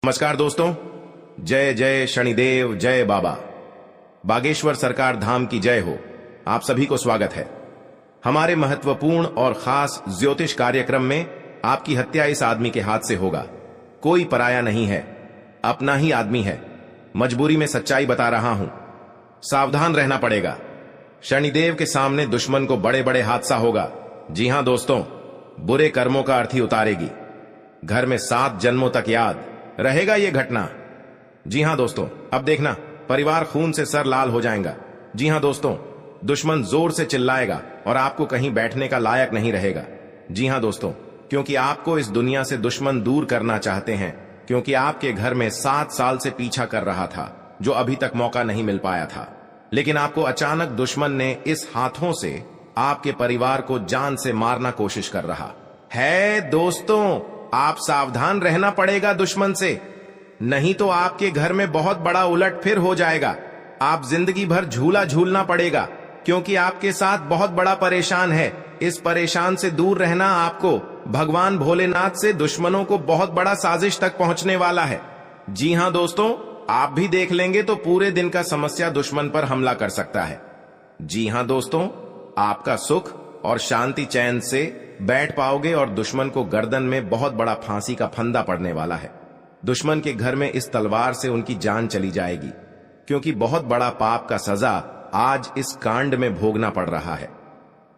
नमस्कार दोस्तों, जय जय शनिदेव, जय बाबा बागेश्वर सरकार धाम की जय हो। आप सभी को स्वागत है हमारे महत्वपूर्ण और खास ज्योतिष कार्यक्रम में। आपकी हत्या इस आदमी के हाथ से होगा। कोई पराया नहीं है, अपना ही आदमी है। मजबूरी में सच्चाई बता रहा हूं, सावधान रहना पड़ेगा। शनिदेव के सामने दुश्मन को बड़े बड़े हादसा होगा। जी हां दोस्तों, बुरे कर्मों का अर्थी उतारेगी। घर में 7 जन्मों तक याद रहेगा ये घटना। जी हां दोस्तों, अब देखना, परिवार खून से सर लाल हो जाएगा। जी हां दोस्तों, दुश्मन जोर से चिल्लाएगा और आपको कहीं बैठने का लायक नहीं रहेगा। जी हां दोस्तों, क्योंकि आपको इस दुनिया से दुश्मन दूर करना चाहते हैं, क्योंकि आपके घर में 7 साल से पीछा कर रहा था, जो अभी तक मौका नहीं मिल पाया था। लेकिन आपको अचानक दुश्मन ने इस हाथों से आपके परिवार को जान से मारना कोशिश कर रहा है। दोस्तों, आप सावधान रहना पड़ेगा दुश्मन से, नहीं तो आपके घर में बहुत बड़ा उलटफेर हो जाएगा। आप जिंदगी भर झूला झूलना पड़ेगा, क्योंकि आपके साथ बहुत बड़ा परेशान है। इस परेशान से दूर रहना आपको भगवान भोलेनाथ से दुश्मनों को बहुत बड़ा साजिश तक पहुंचने वाला है। जी हां दोस्तों, आप भी देख लेंगे तो पूरे दिन का समस्या दुश्मन पर हमला कर सकता है। जी हां दोस्तों, आपका सुख और शांति चैन से बैठ पाओगे और दुश्मन को गर्दन में बहुत बड़ा फांसी का फंदा पड़ने वाला है। दुश्मन के घर में इस तलवार से उनकी जान चली जाएगी, क्योंकि बहुत बड़ा पाप का सजा आज इस कांड में भोगना पड़ रहा है।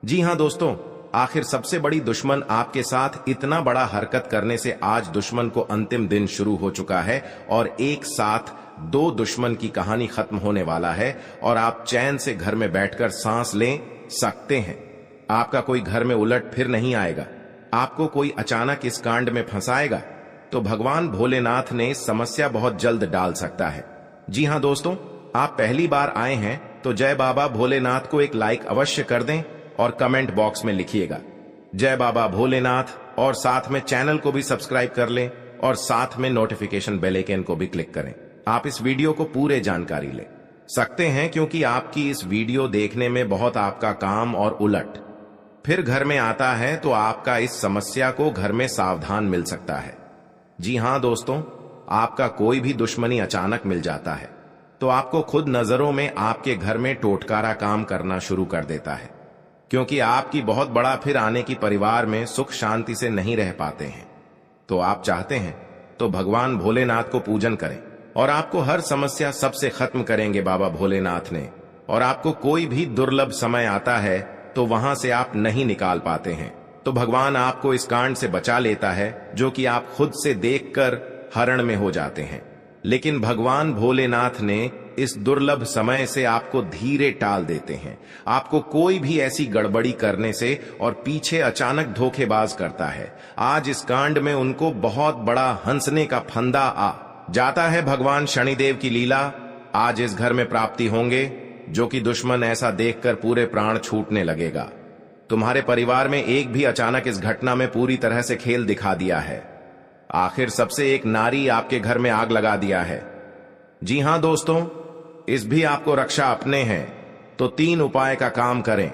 जी हां दोस्तों, आखिर सबसे बड़ी दुश्मन आपके साथ इतना बड़ा हरकत करने से आज दुश्मन को अंतिम दिन शुरू हो चुका है और एक साथ 2 दुश्मन की कहानी खत्म होने वाला है और आप चैन से घर में बैठकर सांस ले सकते हैं। आपका कोई घर में उलट फिर नहीं आएगा। आपको कोई अचानक इस कांड में फंसाएगा तो भगवान भोलेनाथ ने समस्या बहुत जल्द डाल सकता है। जी हां दोस्तों, आप पहली बार आए हैं तो जय बाबा भोलेनाथ को एक लाइक अवश्य कर दें और कमेंट बॉक्स में लिखिएगा जय बाबा भोलेनाथ, और साथ में चैनल को भी सब्सक्राइब कर लें और साथ में नोटिफिकेशन बेल आइकन को भी क्लिक करें। आप इस वीडियो को पूरे जानकारी ले सकते हैं, क्योंकि आपकी इस वीडियो देखने में बहुत आपका काम और उलट फिर घर में आता है तो आपका इस समस्या को घर में सावधान मिल सकता है। जी हां दोस्तों, आपका कोई भी दुश्मनी अचानक मिल जाता है तो आपको खुद नजरों में आपके घर में टोटकारा काम करना शुरू कर देता है, क्योंकि आपकी बहुत बड़ा फिर आने की परिवार में सुख शांति से नहीं रह पाते हैं। तो आप चाहते हैं तो भगवान भोलेनाथ को पूजन करें और आपको हर समस्या सबसे खत्म करेंगे बाबा भोलेनाथ ने। और आपको कोई भी दुर्लभ समय आता है तो वहां से आप नहीं निकाल पाते हैं, तो भगवान आपको इस कांड से बचा लेता है, जो कि आप खुद से देखकर हरण में हो जाते हैं। लेकिन भगवान भोलेनाथ ने इस दुर्लभ समय से आपको धीरे टाल देते हैं। आपको कोई भी ऐसी गड़बड़ी करने से और पीछे अचानक धोखेबाज करता है। आज इस कांड में उनको बहुत बड़ा हंसने का फंदा आ जाता है। भगवान शनिदेव की लीला आज इस घर में प्राप्ति होंगे, जो कि दुश्मन ऐसा देखकर पूरे प्राण छूटने लगेगा। तुम्हारे परिवार में एक भी अचानक इस घटना में पूरी तरह से खेल दिखा दिया है। आखिर सबसे एक नारी आपके घर में आग लगा दिया है। जी हां दोस्तों, इस भी आपको रक्षा अपने हैं तो 3 उपाय का काम करें,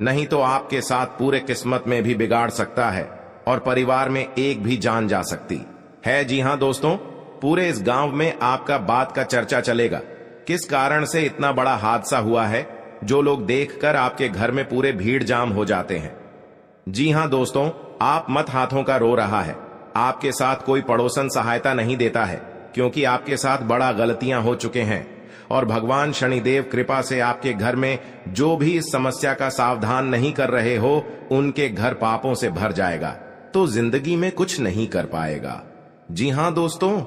नहीं तो आपके साथ पूरे किस्मत में भी बिगाड़ सकता है और परिवार में एक भी जान जा सकती है। जी हां दोस्तों, पूरे इस गांव में आपका बात का चर्चा चलेगा, किस कारण से इतना बड़ा हादसा हुआ है, जो लोग देखकर आपके घर में पूरे भीड़ जाम हो जाते हैं। जी हां दोस्तों, आप मत हाथों का रो रहा है। आपके साथ कोई पड़ोसन सहायता नहीं देता है, क्योंकि आपके साथ बड़ा गलतियां हो चुके हैं और भगवान शनिदेव कृपा से आपके घर में जो भी इस समस्या का सावधान नहीं कर रहे हो, उनके घर पापों से भर जाएगा, तो जिंदगी में कुछ नहीं कर पाएगा। जी हां दोस्तों,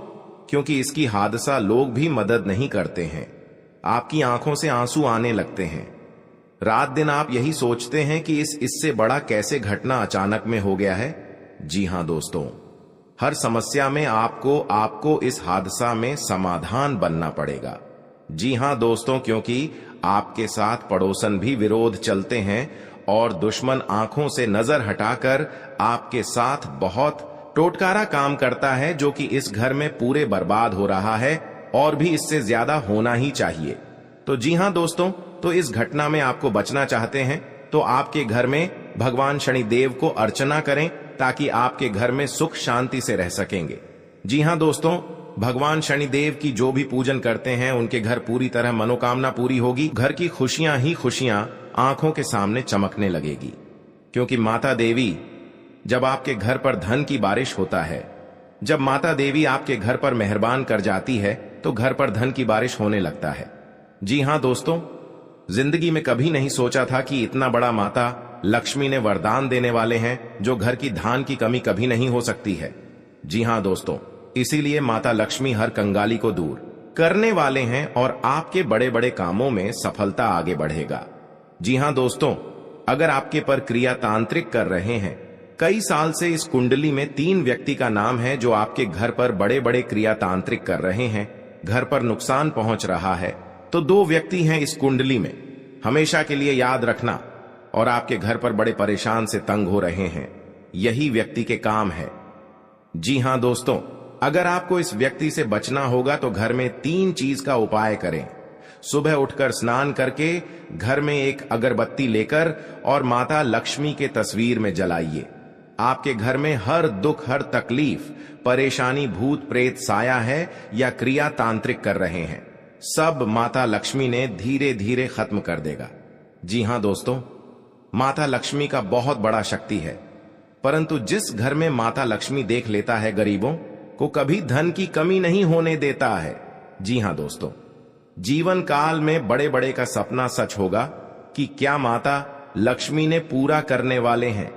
क्योंकि इसकी हादसा लोग भी मदद नहीं करते हैं। आपकी आंखों से आंसू आने लगते हैं। रात दिन आप यही सोचते हैं कि इससे बड़ा कैसे घटना अचानक में हो गया है। जी हां दोस्तों, हर समस्या में आपको इस हादसा में समाधान बनना पड़ेगा। जी हां दोस्तों, क्योंकि आपके साथ पड़ोसन भी विरोध चलते हैं और दुश्मन आंखों से नजर हटाकर आपके साथ बहुत टोटकारा काम करता है, जो कि इस घर में पूरे बर्बाद हो रहा है और भी इससे ज्यादा होना ही चाहिए। तो जी हां दोस्तों, तो इस घटना में आपको बचना चाहते हैं तो आपके घर में भगवान शनिदेव को अर्चना करें, ताकि आपके घर में सुख शांति से रह सकेंगे। जी हां दोस्तों, भगवान शनिदेव की जो भी पूजन करते हैं उनके घर पूरी तरह मनोकामना पूरी होगी। घर की खुशियां ही खुशियां आंखों के सामने चमकने लगेगी, क्योंकि माता देवी जब आपके घर पर धन की बारिश होता है, जब माता देवी आपके घर पर मेहरबान कर जाती है तो घर पर धन की बारिश होने लगता है। जी हां दोस्तों, जिंदगी में कभी नहीं सोचा था कि इतना बड़ा माता लक्ष्मी ने वरदान देने वाले हैं जो घर की धान की कमी कभी नहीं हो सकती है। जी हां दोस्तों, इसीलिए माता लक्ष्मी हर कंगाली को दूर करने वाले हैं और आपके बड़े बड़े कामों में सफलता आगे बढ़ेगा। जी हां दोस्तों, अगर आपके पर क्रिया तांत्रिक कर रहे हैं, कई साल से इस कुंडली में 3 व्यक्ति का नाम है जो आपके घर पर बड़े बड़े क्रिया तांत्रिक कर रहे हैं, घर पर नुकसान पहुंच रहा है, तो 2 व्यक्ति हैं इस कुंडली में, हमेशा के लिए याद रखना। और आपके घर पर बड़े परेशान से तंग हो रहे हैं, यही व्यक्ति के काम है। जी हां दोस्तों, अगर आपको इस व्यक्ति से बचना होगा तो घर में 3 चीज का उपाय करें। सुबह उठकर स्नान करके घर में एक अगरबत्ती लेकर और माता लक्ष्मी के तस्वीर में जलाइए। आपके घर में हर दुख, हर तकलीफ, परेशानी, भूत प्रेत साया है या क्रिया तांत्रिक कर रहे हैं, सब माता लक्ष्मी ने धीरे धीरे खत्म कर देगा। जी हां दोस्तों, माता लक्ष्मी का बहुत बड़ा शक्ति है, परंतु जिस घर में माता लक्ष्मी देख लेता है गरीबों को कभी धन की कमी नहीं होने देता है। जी हां दोस्तों, जीवन काल में बड़े बड़े का सपना सच होगा कि क्या माता लक्ष्मी ने पूरा करने वाले हैं।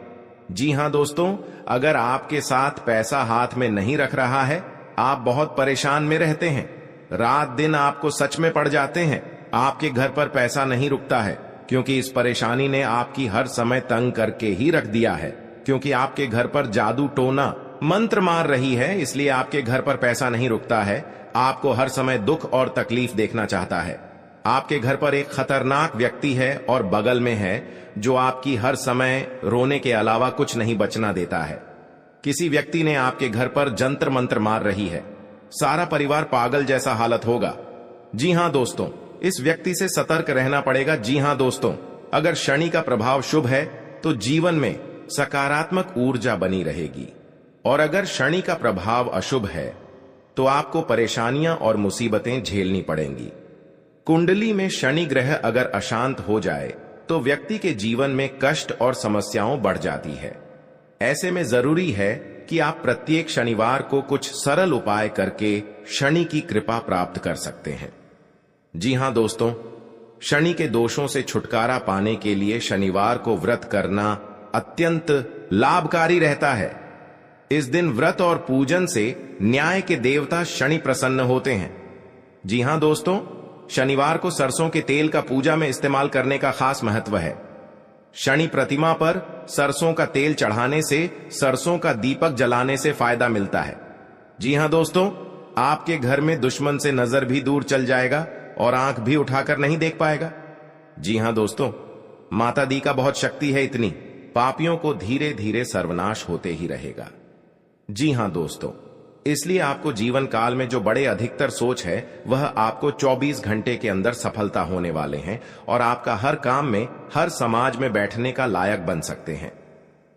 जी हां दोस्तों, अगर आपके साथ पैसा हाथ में नहीं रख रहा है, आप बहुत परेशान में रहते हैं, रात दिन आपको सच में पड़ जाते हैं, आपके घर पर पैसा नहीं रुकता है, क्योंकि इस परेशानी ने आपकी हर समय तंग करके ही रख दिया है, क्योंकि आपके घर पर जादू टोना मंत्र मार रही है, इसलिए आपके घर पर पैसा नहीं रुकता है, आपको हर समय दुख और तकलीफ देखना चाहता है। आपके घर पर एक खतरनाक व्यक्ति है और बगल में है जो आपकी हर समय रोने के अलावा कुछ नहीं बचना देता है। किसी व्यक्ति ने आपके घर पर जंतर मंत्र मार रही है, सारा परिवार पागल जैसा हालत होगा। जी हां दोस्तों, इस व्यक्ति से सतर्क रहना पड़ेगा। जी हां दोस्तों, अगर शनि का प्रभाव शुभ है तो जीवन में सकारात्मक ऊर्जा बनी रहेगी, और अगर शनि का प्रभाव अशुभ है तो आपको परेशानियां और मुसीबतें झेलनी पड़ेंगी। कुंडली में शनि ग्रह अगर अशांत हो जाए तो व्यक्ति के जीवन में कष्ट और समस्याओं बढ़ जाती है। ऐसे में जरूरी है कि आप प्रत्येक शनिवार को कुछ सरल उपाय करके शनि की कृपा प्राप्त कर सकते हैं। जी हां दोस्तों, शनि के दोषों से छुटकारा पाने के लिए शनिवार को व्रत करना अत्यंत लाभकारी रहता है। इस दिन व्रत और पूजन से न्याय के देवता शनि प्रसन्न होते हैं। जी हां दोस्तों, शनिवार को सरसों के तेल का पूजा में इस्तेमाल करने का खास महत्व है। शनि प्रतिमा पर सरसों का तेल चढ़ाने से, सरसों का दीपक जलाने से फायदा मिलता है। जी हां दोस्तों, आपके घर में दुश्मन से नजर भी दूर चल जाएगा और आंख भी उठाकर नहीं देख पाएगा। जी हां दोस्तों, माता दी का बहुत शक्ति है इतनी, पापियों को धीरे धीरे सर्वनाश होते ही रहेगा। जी हां दोस्तों, इसलिए आपको जीवन काल में जो बड़े अधिकतर सोच है वह आपको 24 घंटे के अंदर सफलता होने वाले हैं और आपका हर काम में, हर समाज में बैठने का लायक बन सकते हैं।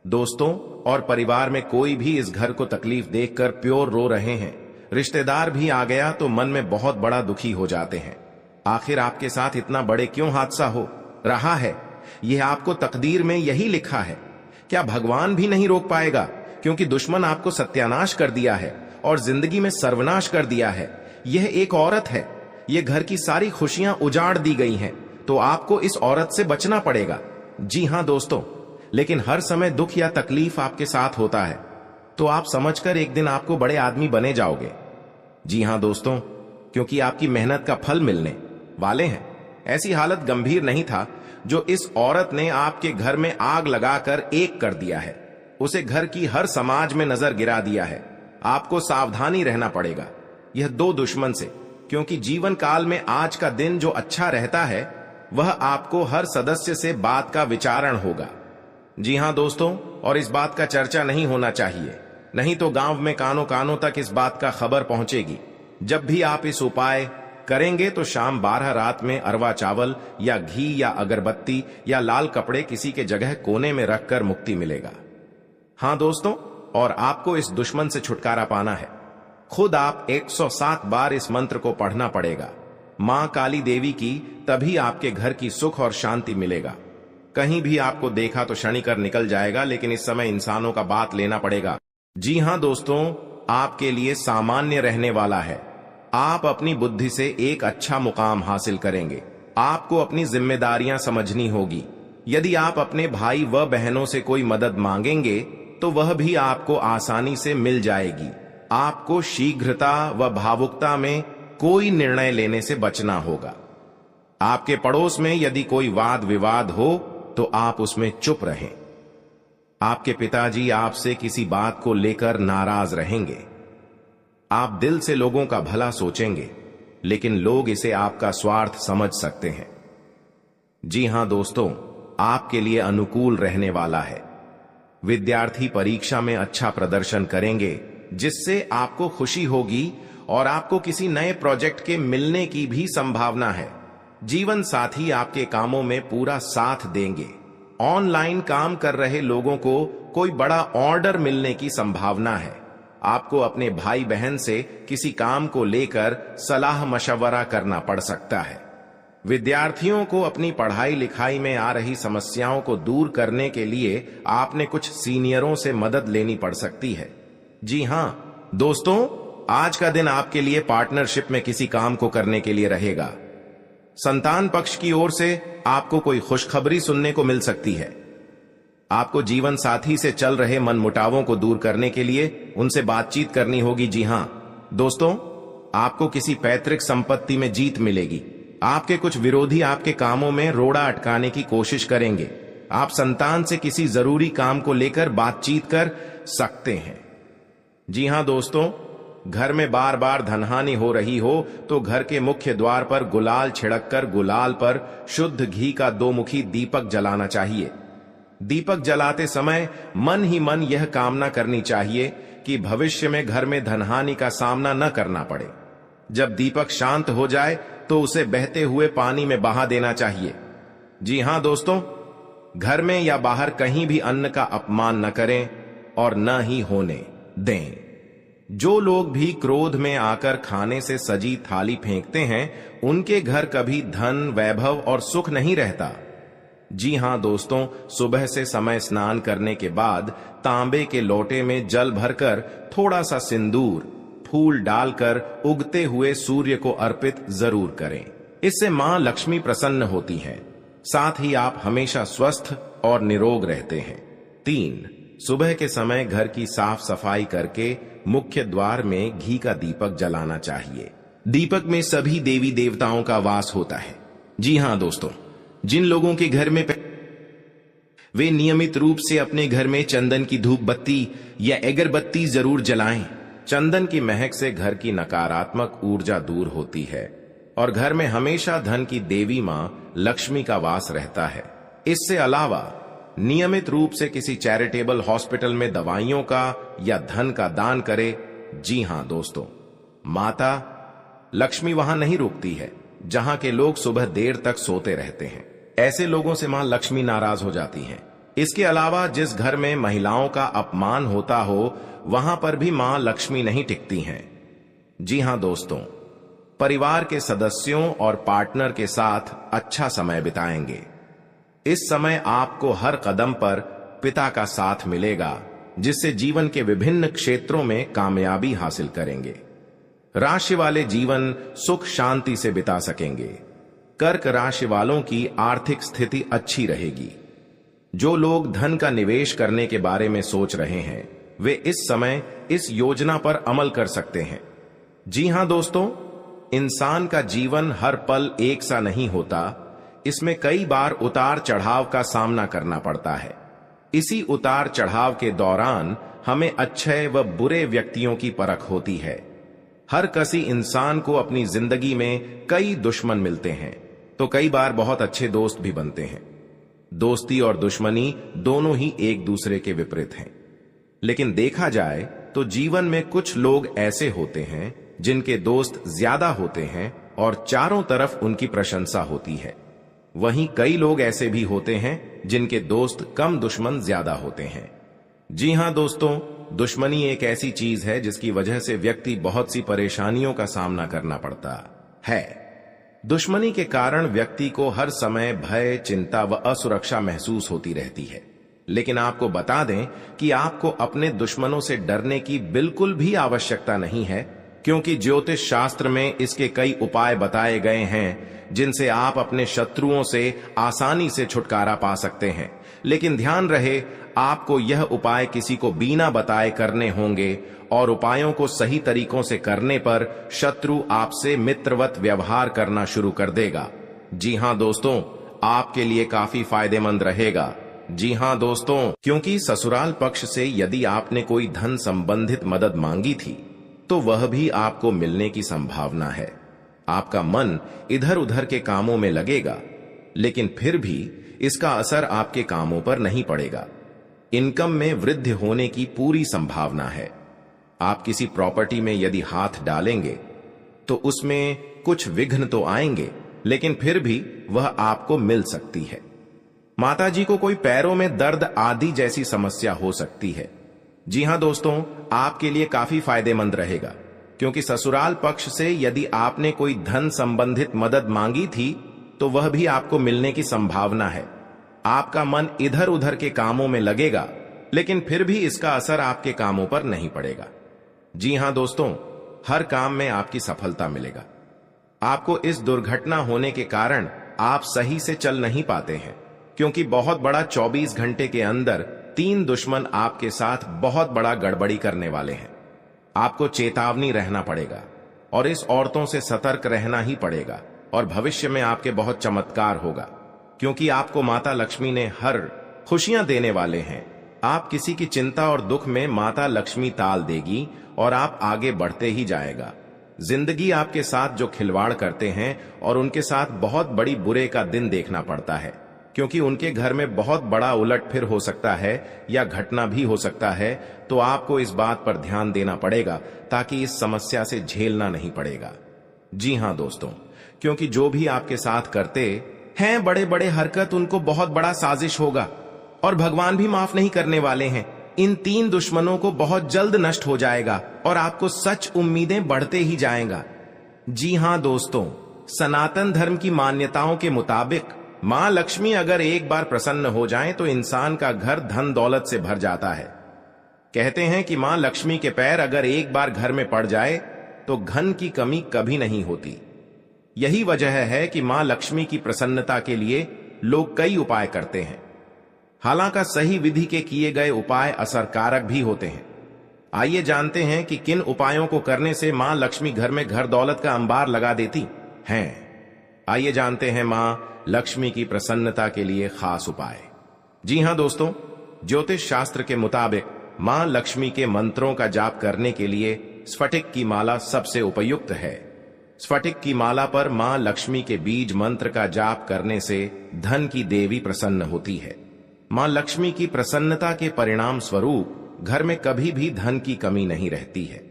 दोस्तों और परिवार में कोई भी इस घर को तकलीफ देखकर प्योर रो रहे हैं, रिश्तेदार भी आ गया तो मन में बहुत बड़ा दुखी हो जाते हैं। आखिर आपके साथ इतना बड़े क्यों हादसा हो रहा है? यह आपको तकदीर में यही लिखा है। क्या भगवान भी नहीं रोक पाएगा? क्योंकि दुश्मन आपको सत्यानाश कर दिया है और जिंदगी में सर्वनाश कर दिया है। यह एक औरत है, यह घर की सारी खुशियां उजाड़ दी गई हैं, तो आपको इस औरत से बचना पड़ेगा। जी हां दोस्तों, लेकिन हर समय दुख या तकलीफ आपके साथ होता है तो आप समझकर एक दिन आपको बड़े आदमी बने जाओगे। जी हां दोस्तों, क्योंकि आपकी मेहनत का फल मिलने वाले हैं। ऐसी हालत गंभीर नहीं था जो इस औरत ने आपके घर में आग लगाकर एक कर दिया है, उसे घर की हर समाज में नजर गिरा दिया है। आपको सावधानी रहना पड़ेगा यह 2 दुश्मन से, क्योंकि जीवन काल में आज का दिन जो अच्छा रहता है वह आपको हर सदस्य से बात का विचारण होगा। जी हां दोस्तों, और इस बात का चर्चा नहीं होना चाहिए, नहीं तो गांव में कानों कानों तक इस बात का खबर पहुंचेगी। जब भी आप इस उपाय करेंगे तो शाम 12 रात में अरवा चावल या घी या अगरबत्ती या लाल कपड़े किसी के जगह कोने में रखकर मुक्ति मिलेगा। हां दोस्तों, और आपको इस दुश्मन से छुटकारा पाना है। खुद आप 107 बार इस मंत्र को पढ़ना पड़ेगा। मां काली देवी की, तभी आपके घर की सुख और शांति मिलेगा। कहीं भी आपको देखा तो शनिकर निकल जाएगा, लेकिन इस समय इंसानों का बात लेना पड़ेगा। जी हां दोस्तों, आपके लिए सामान्य रहने वाला है। आप अपनी बुद्धि से एक अच्छा मुकाम हासिल करेंगे। आपको अपनी जिम्मेदारियां समझनी होगी। यदि आप अपने भाई व बहनों से कोई मदद मांगेंगे तो वह भी आपको आसानी से मिल जाएगी। आपको शीघ्रता व भावुकता में कोई निर्णय लेने से बचना होगा। आपके पड़ोस में यदि कोई वाद विवाद हो तो आप उसमें चुप रहें। आपके पिताजी आपसे किसी बात को लेकर नाराज रहेंगे। आप दिल से लोगों का भला सोचेंगे, लेकिन लोग इसे आपका स्वार्थ समझ सकते हैं। जी हां दोस्तों, आपके लिए अनुकूल रहने वाला है। विद्यार्थी परीक्षा में अच्छा प्रदर्शन करेंगे, जिससे आपको खुशी होगी और आपको किसी नए प्रोजेक्ट के मिलने की भी संभावना है। जीवन साथी आपके कामों में पूरा साथ देंगे। ऑनलाइन काम कर रहे लोगों को कोई बड़ा ऑर्डर मिलने की संभावना है। आपको अपने भाई बहन से किसी काम को लेकर सलाह मशवरा करना पड़ सकता है। विद्यार्थियों को अपनी पढ़ाई लिखाई में आ रही समस्याओं को दूर करने के लिए आपने कुछ सीनियरों से मदद लेनी पड़ सकती है। जी हां दोस्तों, आज का दिन आपके लिए पार्टनरशिप में किसी काम को करने के लिए रहेगा। संतान पक्ष की ओर से आपको कोई खुशखबरी सुनने को मिल सकती है। आपको जीवन साथी से चल रहे मनमुटावों को दूर करने के लिए उनसे बातचीत करनी होगी। जी हां दोस्तों, आपको किसी पैतृक संपत्ति में जीत मिलेगी। आपके कुछ विरोधी आपके कामों में रोड़ा अटकाने की कोशिश करेंगे। आप संतान से किसी जरूरी काम को लेकर बातचीत कर सकते हैं। जी हां दोस्तों, घर में बार बार धनहानि हो रही हो तो घर के मुख्य द्वार पर गुलाल छिड़ककर गुलाल पर शुद्ध घी का 2 मुखी दीपक जलाना चाहिए। दीपक जलाते समय मन ही मन यह कामना करनी चाहिए कि भविष्य में घर में धनहानि का सामना न करना पड़े। जब दीपक शांत हो जाए तो उसे बहते हुए पानी में बहा देना चाहिए। जी हां दोस्तों, घर में या बाहर कहीं भी अन्न का अपमान न करें और न ही होने दें। जो लोग भी क्रोध में आकर खाने से सजी थाली फेंकते हैं, उनके घर कभी धन, वैभव और सुख नहीं रहता। जी हां दोस्तों, सुबह से समय स्नान करने के बाद तांबे के लोटे में जल भरकर थोड़ा सा सिंदूर, फूल डालकर उगते हुए सूर्य को अर्पित जरूर करें। इससे मां लक्ष्मी प्रसन्न होती हैं। साथ ही आप हमेशा स्वस्थ और निरोग रहते हैं। 3, सुबह के समय घर की साफ सफाई करके मुख्य द्वार में घी का दीपक जलाना चाहिए। दीपक में सभी देवी देवताओं का वास होता है। जी हां दोस्तों, जिन लोगों के घर में वे नियमित रूप से अपने घर में चंदन की धूप बत्ती या अगरबत्ती जरूर जलाएं। चंदन की महक से घर की नकारात्मक ऊर्जा दूर होती है और घर में हमेशा धन की देवी मां लक्ष्मी का वास रहता है। इससे अलावा नियमित रूप से किसी चैरिटेबल हॉस्पिटल में दवाइयों का या धन का दान करें। जी हां दोस्तों, माता लक्ष्मी वहां नहीं रुकती है जहां के लोग सुबह देर तक सोते रहते हैं। ऐसे लोगों से मां लक्ष्मी नाराज हो जाती हैं। इसके अलावा जिस घर में महिलाओं का अपमान होता हो, वहां पर भी मां लक्ष्मी नहीं टिकती हैं। जी हां दोस्तों, परिवार के सदस्यों और पार्टनर के साथ अच्छा समय बिताएंगे। इस समय आपको हर कदम पर पिता का साथ मिलेगा, जिससे जीवन के विभिन्न क्षेत्रों में कामयाबी हासिल करेंगे। राशि वाले जीवन सुख शांति से बिता सकेंगे। कर्क राशि वालों की आर्थिक स्थिति अच्छी रहेगी। जो लोग धन का निवेश करने के बारे में सोच रहे हैं, वे इस समय इस योजना पर अमल कर सकते हैं। जी हां दोस्तों, इंसान का जीवन हर पल एक सा नहीं होता। इसमें कई बार उतार चढ़ाव का सामना करना पड़ता है। इसी उतार चढ़ाव के दौरान हमें अच्छे व बुरे व्यक्तियों की परख होती है। हर किसी इंसान को अपनी जिंदगी में कई दुश्मन मिलते हैं, तो कई बार बहुत अच्छे दोस्त भी बनते हैं। दोस्ती और दुश्मनी दोनों ही एक दूसरे के विपरीत हैं। लेकिन देखा जाए तो जीवन में कुछ लोग ऐसे होते हैं जिनके दोस्त ज्यादा होते हैं और चारों तरफ उनकी प्रशंसा होती है। वहीं कई लोग ऐसे भी होते हैं जिनके दोस्त कम, दुश्मन ज्यादा होते हैं। जी हां दोस्तों, दुश्मनी एक ऐसी चीज है जिसकी वजह से व्यक्ति बहुत सी परेशानियों का सामना करना पड़ता है। दुश्मनी के कारण व्यक्ति को हर समय भय, चिंता व असुरक्षा महसूस होती रहती है। लेकिन आपको बता दें कि आपको अपने दुश्मनों से डरने की बिल्कुल भी आवश्यकता नहीं है, क्योंकि ज्योतिष शास्त्र में इसके कई उपाय बताए गए हैं जिनसे आप अपने शत्रुओं से आसानी से छुटकारा पा सकते हैं। लेकिन ध्यान रहे, आपको यह उपाय किसी को बिना बताए करने होंगे और उपायों को सही तरीकों से करने पर शत्रु आपसे मित्रवत व्यवहार करना शुरू कर देगा। जी हां दोस्तों, आपके लिए काफी फायदेमंद रहेगा। जी हां दोस्तों, क्योंकि ससुराल पक्ष से यदि आपने कोई धन संबंधित मदद मांगी थी तो वह भी आपको मिलने की संभावना है। आपका मन इधर उधर के कामों में लगेगा, लेकिन फिर भी इसका असर आपके कामों पर नहीं पड़ेगा। इनकम में वृद्धि होने की पूरी संभावना है। आप किसी प्रॉपर्टी में यदि हाथ डालेंगे तो उसमें कुछ विघ्न तो आएंगे, लेकिन फिर भी वह आपको मिल सकती है। माताजी को कोई पैरों में दर्द आदि जैसी समस्या हो सकती है। जी हां दोस्तों, आपके लिए काफी फायदेमंद रहेगा, क्योंकि ससुराल पक्ष से यदि आपने कोई धन संबंधित मदद मांगी थी तो वह भी आपको मिलने की संभावना है। आपका मन इधर उधर के कामों में लगेगा, लेकिन फिर भी इसका असर आपके कामों पर नहीं पड़ेगा। जी हां दोस्तों, हर काम में आपकी सफलता मिलेगा। आपको इस दुर्घटना होने के कारण आप सही से चल नहीं पाते हैं, क्योंकि बहुत बड़ा 24 घंटे के अंदर 3 दुश्मन आपके साथ बहुत बड़ा गड़बड़ी करने वाले हैं। आपको चेतावनी रहना पड़ेगा और इस औरतों से सतर्क रहना ही पड़ेगा, और भविष्य में आपके बहुत चमत्कार होगा, क्योंकि आपको माता लक्ष्मी ने हर खुशियां देने वाले हैं। आप किसी की चिंता और दुख में माता लक्ष्मी ताल देगी और आप आगे बढ़ते ही जाएगा। जिंदगी आपके साथ जो खिलवाड़ करते हैं और उनके साथ बहुत बड़ी बुरे का दिन देखना पड़ता है, क्योंकि उनके घर में बहुत बड़ा उलटफेर हो सकता है या घटना भी हो सकता है। तो आपको इस बात पर ध्यान देना पड़ेगा ताकि इस समस्या से झेलना नहीं पड़ेगा। जी हां दोस्तों, क्योंकि जो भी आपके साथ करते हैं बड़े बड़े हरकत, उनको बहुत बड़ा साजिश होगा और भगवान भी माफ नहीं करने वाले हैं। इन 3 दुश्मनों को बहुत जल्द नष्ट हो जाएगा और आपको सच उम्मीदें बढ़ते ही जाएगा। जी हां दोस्तों, सनातन धर्म की मान्यताओं के मुताबिक मां लक्ष्मी अगर एक बार प्रसन्न हो जाएं तो इंसान का घर धन दौलत से भर जाता है। कहते हैं कि मां लक्ष्मी के पैर अगर एक बार घर में पड़ जाए तो धन की कमी कभी नहीं होती। यही वजह है कि मां लक्ष्मी की प्रसन्नता के लिए लोग कई उपाय करते हैं। हालांकि सही विधि के किए गए उपाय असरकारक भी होते हैं। आइए जानते हैं कि किन उपायों को करने से मां लक्ष्मी घर में घर दौलत का अंबार लगा देती हैं। आइए जानते हैं मां लक्ष्मी की प्रसन्नता के लिए खास उपाय। जी हां दोस्तों, ज्योतिष शास्त्र के मुताबिक मां लक्ष्मी के मंत्रों का जाप करने के लिए स्फटिक की माला सबसे उपयुक्त है। स्फटिक की माला पर मां लक्ष्मी के बीज मंत्र का जाप करने से धन की देवी प्रसन्न होती है। मां लक्ष्मी की प्रसन्नता के परिणाम स्वरूप घर में कभी भी धन की कमी नहीं रहती है।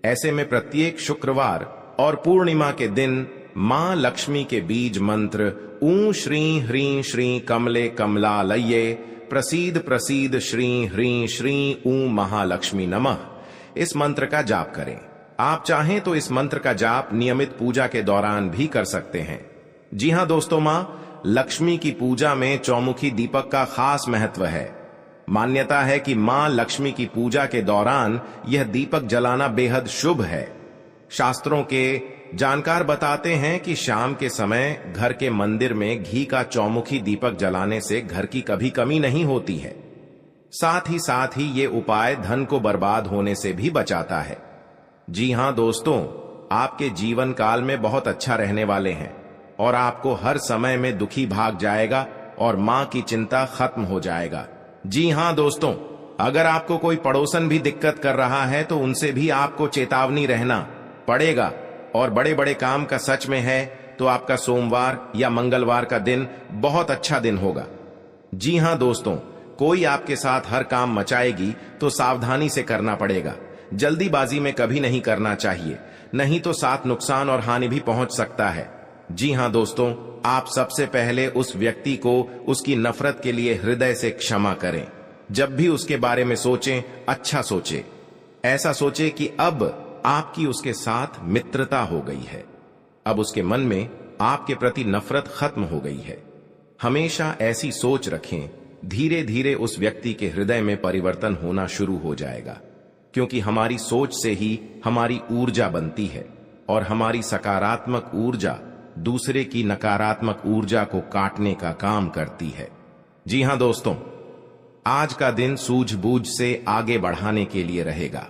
ऐसे में प्रत्येक शुक्रवार और पूर्णिमा के दिन मां लक्ष्मी के बीज मंत्र ऊ श्री ह्रीं श्री कमले कमलालये प्रसीद प्रसीद श्री ह्रीं श्री ऊ महालक्ष्मी नमः, इस मंत्र का जाप करें। आप चाहें तो इस मंत्र का जाप नियमित पूजा के दौरान भी कर सकते हैं। जी हां दोस्तों, मां लक्ष्मी की पूजा में चौमुखी दीपक का खास महत्व है। मान्यता है कि मां लक्ष्मी की पूजा के दौरान यह दीपक जलाना बेहद शुभ है। शास्त्रों के जानकार बताते हैं कि शाम के समय घर के मंदिर में घी का चौमुखी दीपक जलाने से घर की कभी कमी नहीं होती है। साथ ही ये उपाय धन को बर्बाद होने से भी बचाता है। जी हां दोस्तों, आपके जीवन काल में बहुत अच्छा रहने वाले हैं और आपको हर समय में दुखी भाग जाएगा और मां की चिंता खत्म हो जाएगा। जी हां दोस्तों, अगर आपको कोई पड़ोसन भी दिक्कत कर रहा है तो उनसे भी आपको चेतावनी रहना पड़ेगा। और बड़े बड़े काम का सच में है तो आपका सोमवार या मंगलवार का दिन बहुत अच्छा दिन होगा। जी हां दोस्तों, कोई आपके साथ हर काम मचाएगी तो सावधानी से करना पड़ेगा। जल्दीबाजी में कभी नहीं करना चाहिए, नहीं तो साथ नुकसान और हानि भी पहुंच सकता है। जी हां दोस्तों, आप सबसे पहले उस व्यक्ति को उसकी नफरत के लिए हृदय से क्षमा करें। जब भी उसके बारे में सोचें, अच्छा सोचें। ऐसा सोचें कि अब आपकी उसके साथ मित्रता हो गई है, अब उसके मन में आपके प्रति नफरत खत्म हो गई है। हमेशा ऐसी सोच रखें, धीरे धीरे उस व्यक्ति के हृदय में परिवर्तन होना शुरू हो जाएगा, क्योंकि हमारी सोच से ही हमारी ऊर्जा बनती है और हमारी सकारात्मक ऊर्जा दूसरे की नकारात्मक ऊर्जा को काटने का काम करती है। जी हां दोस्तों, आज का दिन सूझबूझ से आगे बढ़ाने के लिए रहेगा।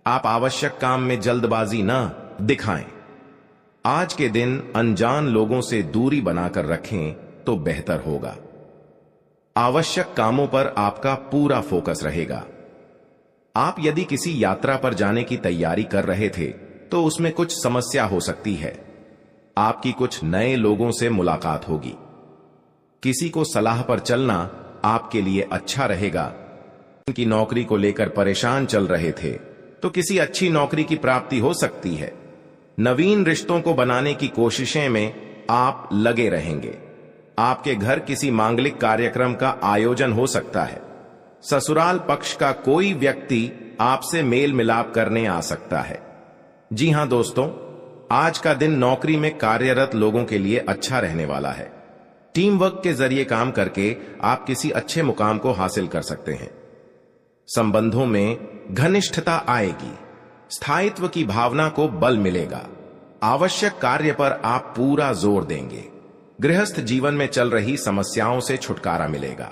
आप आवश्यक काम में जल्दबाजी न दिखाएं। आज के दिन अनजान लोगों से दूरी बनाकर रखें तो बेहतर होगा। आवश्यक कामों पर आपका पूरा फोकस रहेगा। आप यदि किसी यात्रा पर जाने की तैयारी कर रहे थे तो उसमें कुछ समस्या हो सकती है। आपकी कुछ नए लोगों से मुलाकात होगी। किसी को सलाह पर चलना आपके लिए अच्छा रहेगा। उनकी नौकरी को लेकर परेशान चल रहे थे तो किसी अच्छी नौकरी की प्राप्ति हो सकती है। नवीन रिश्तों को बनाने की कोशिशें में आप लगे रहेंगे। आपके घर किसी मांगलिक कार्यक्रम का आयोजन हो सकता है। ससुराल पक्ष का कोई व्यक्ति आपसे मेल मिलाप करने आ सकता है। जी हां दोस्तों, आज का दिन नौकरी में कार्यरत लोगों के लिए अच्छा रहने वाला है। टीम वर्क के जरिए काम करके आप किसी अच्छे मुकाम को हासिल कर सकते हैं। संबंधों में घनिष्ठता आएगी। स्थायित्व की भावना को बल मिलेगा। आवश्यक कार्य पर आप पूरा जोर देंगे। गृहस्थ जीवन में चल रही समस्याओं से छुटकारा मिलेगा।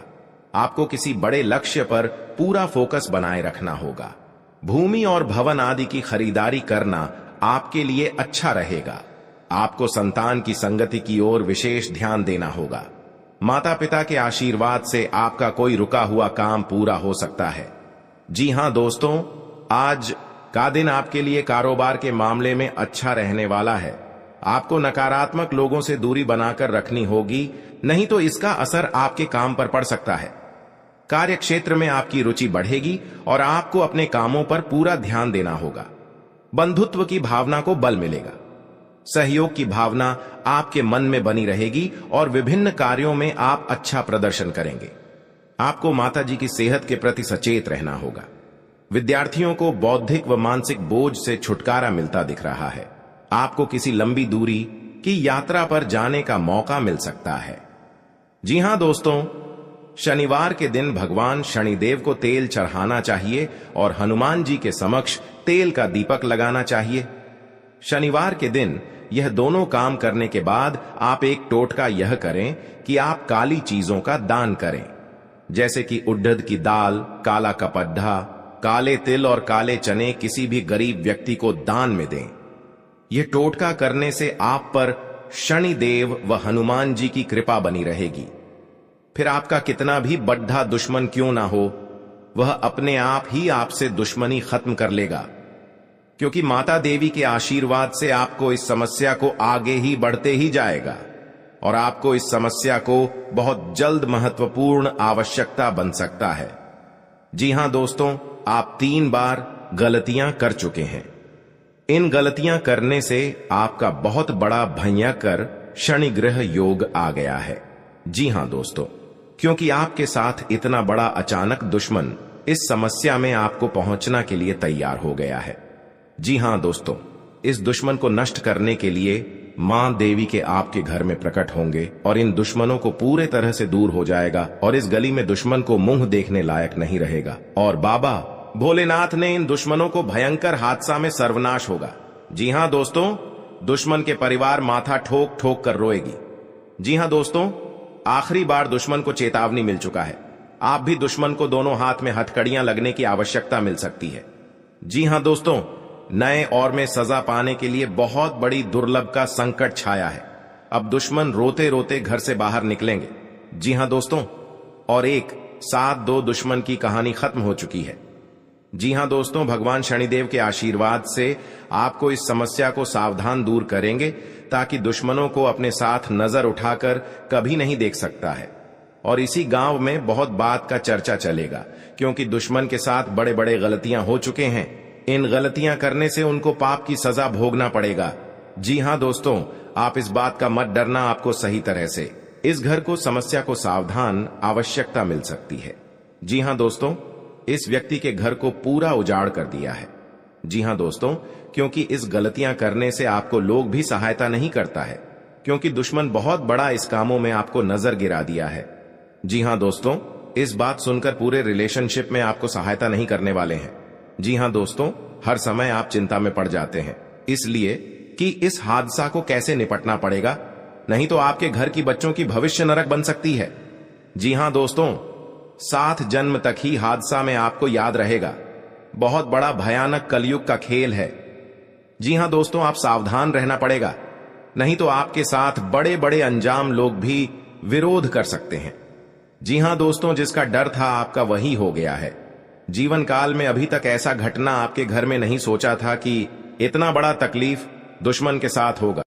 आपको किसी बड़े लक्ष्य पर पूरा फोकस बनाए रखना होगा। भूमि और भवन आदि की खरीदारी करना आपके लिए अच्छा रहेगा। आपको संतान की संगति की ओर विशेष ध्यान देना होगा। माता पिता के आशीर्वाद से आपका कोई रुका हुआ काम पूरा हो सकता है। जी हां दोस्तों, आज का दिन आपके लिए कारोबार के मामले में अच्छा रहने वाला है। आपको नकारात्मक लोगों से दूरी बनाकर रखनी होगी, नहीं तो इसका असर आपके काम पर पड़ सकता है। कार्य क्षेत्र में आपकी रुचि बढ़ेगी और आपको अपने कामों पर पूरा ध्यान देना होगा। बंधुत्व की भावना को बल मिलेगा। सहयोग की भावना आपके मन में बनी रहेगी और विभिन्न कार्यों में आप अच्छा प्रदर्शन करेंगे। आपको माता जी की सेहत के प्रति सचेत रहना होगा। विद्यार्थियों को बौद्धिक व मानसिक बोझ से छुटकारा मिलता दिख रहा है। आपको किसी लंबी दूरी की यात्रा पर जाने का मौका मिल सकता है। जी हां दोस्तों, शनिवार के दिन भगवान शनिदेव को तेल चढ़ाना चाहिए और हनुमान जी के समक्ष तेल का दीपक लगाना चाहिए। शनिवार के दिन यह दोनों काम करने के बाद आप एक टोटका यह करें कि आप काली चीजों का दान करें, जैसे कि उड़द की दाल, काला कपड्ढा, काले तिल और काले चने किसी भी गरीब व्यक्ति को दान में दें। यह टोटका करने से आप पर शनिदेव व हनुमान जी की कृपा बनी रहेगी। फिर आपका कितना भी बड्ढा दुश्मन क्यों ना हो, वह अपने आप ही आपसे दुश्मनी खत्म कर लेगा, क्योंकि माता देवी के आशीर्वाद से आपको इस समस्या को आगे ही बढ़ते ही जाएगा और आपको इस समस्या को बहुत जल्द महत्वपूर्ण आवश्यकता बन सकता है। जी हां दोस्तों, आप 3 बार गलतियां कर चुके हैं। इन गलतियां करने से आपका बहुत बड़ा भयंकर शनिग्रह योग आ गया है। जी हां दोस्तों, क्योंकि आपके साथ इतना बड़ा अचानक दुश्मन इस समस्या में आपको पहुंचना के लिए तैयार हो गया है। जी हां दोस्तों, इस दुश्मन को नष्ट करने के लिए मां देवी के आपके घर में प्रकट होंगे और इन दुश्मनों को पूरे तरह से दूर हो जाएगा और इस गली में दुश्मन को मुंह देखने लायक नहीं रहेगा और बाबा भोलेनाथ ने इन दुश्मनों को भयंकर हादसा में सर्वनाश होगा। जी हां दोस्तों, दुश्मन के परिवार माथा ठोक ठोक कर रोएगी। जी हां दोस्तों, आखिरी बार दुश्मन को चेतावनी मिल चुका है। आप भी दुश्मन को दोनों हाथ में हथकड़ियां लगने की आवश्यकता मिल सकती है। जी हां दोस्तों, नए और में सजा पाने के लिए बहुत बड़ी दुर्लभ का संकट छाया है। अब दुश्मन रोते रोते घर से बाहर निकलेंगे। जी हां दोस्तों, और एक 7-2 दुश्मन की कहानी खत्म हो चुकी है। जी हां दोस्तों, भगवान शनिदेव के आशीर्वाद से आपको इस समस्या को सावधान दूर करेंगे ताकि दुश्मनों को अपने साथ नजर उठाकर कभी नहीं देख सकता है। और इसी गांव में बहुत बात का चर्चा चलेगा, क्योंकि दुश्मन के साथ बड़े बड़े गलतियां हो चुके हैं। इन गलतियां करने से उनको पाप की सजा भोगना पड़ेगा। जी हां दोस्तों, आप इस बात का मत डरना, आपको सही तरह से इस घर को समस्या को सावधान आवश्यकता मिल सकती है। जी हां दोस्तों, इस व्यक्ति के घर को पूरा उजाड़ कर दिया है। जी हां दोस्तों, क्योंकि इस गलतियां करने से आपको लोग भी सहायता नहीं करता है, क्योंकि दुश्मन बहुत बड़ा इस कामों में आपको नजर गिरा दिया है। जी हां दोस्तों, इस बात सुनकर पूरे रिलेशनशिप में आपको सहायता नहीं करने वाले हैं। जी हां दोस्तों, हर समय आप चिंता में पड़ जाते हैं, इसलिए कि इस हादसा को कैसे निपटना पड़ेगा, नहीं तो आपके घर की बच्चों की भविष्य नरक बन सकती है। जी हां दोस्तों, 7 जन्म तक ही हादसा में आपको याद रहेगा। बहुत बड़ा भयानक कलयुग का खेल है। जी हां दोस्तों, आप सावधान रहना पड़ेगा, नहीं तो आपके साथ बड़े बड़े अंजाम लोग भी विरोध कर सकते हैं। जी हां दोस्तों, जिसका डर था आपका वही हो गया है। जीवन काल में अभी तक ऐसा घटना आपके घर में नहीं सोचा था कि इतना बड़ा तकलीफ दुश्मन के साथ होगा।